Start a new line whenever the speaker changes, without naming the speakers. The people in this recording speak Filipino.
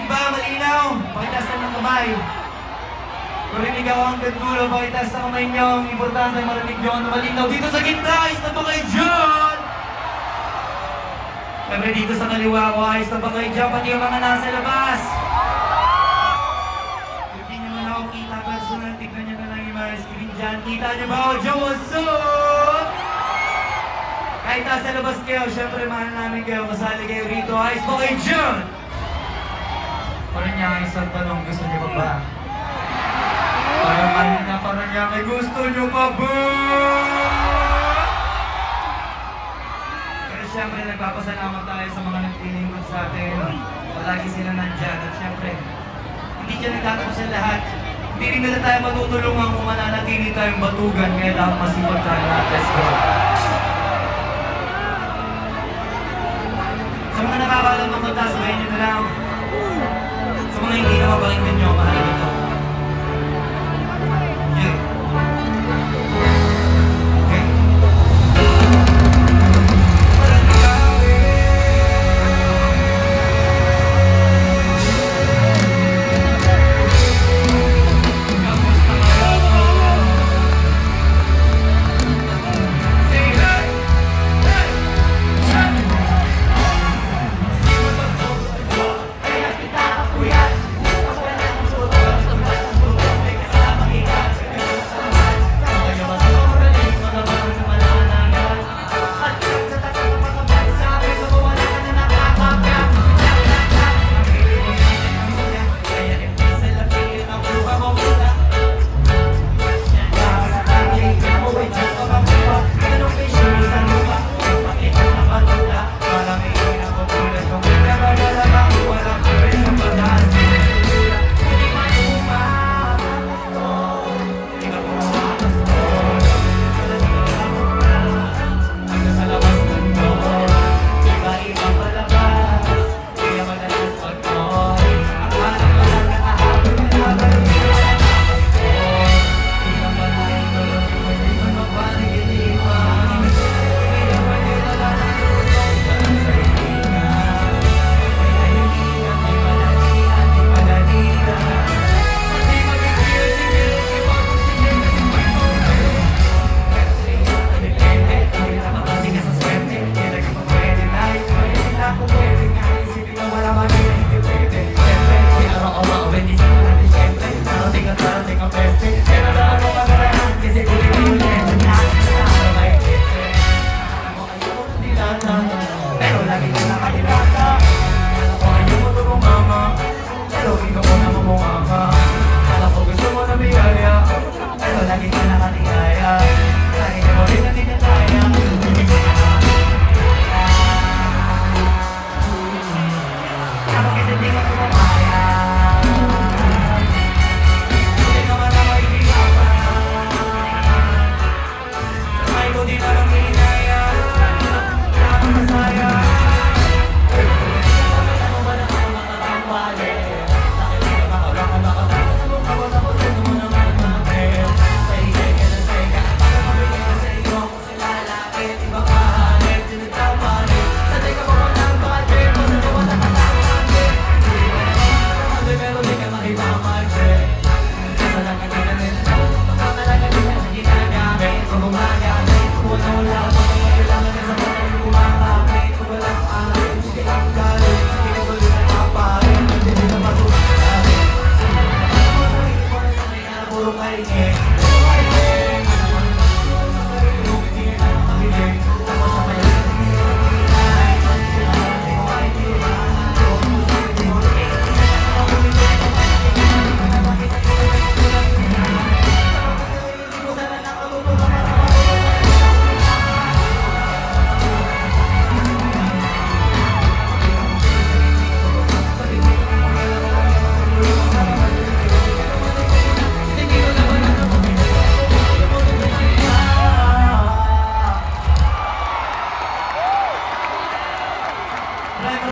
Narinig ba? Malinaw? Pakitasan ng kamay. Kung rinig ako ang gandula, pakitasan sa kamay niyo. Ang importante ay marinig niyo ang malinaw. Dito sa gitna, ayos na ba kayo dyan? Siyempre dito sa kaliwa ko, ayos na ba kayo dyan? Pati yung mga nasa labas. Hindi niyo man ako kita personal. Tignan niyo na lang yung mga screen dyan. Kita niyo ba ako dyan? What's up? Kahit nasa labas kayo, siyempre mahal namin kayo. Kasali kayo rito. Ayos ba kayo dyan? Parang niya isang tanong, gusto niyo pa ba? Parang niya may gusto niyo pa ba? Pero siyempre nagpapasalamat tayo sa mga nagtilingkod sa atin. Palagi sila nandyan. At siyempre, hindi dyan nagtatapos sa lahat. Hindi rin nila tayo matutulungan kung mananatili tayong batugan. Kaya dapat masipag tayo. Let's go!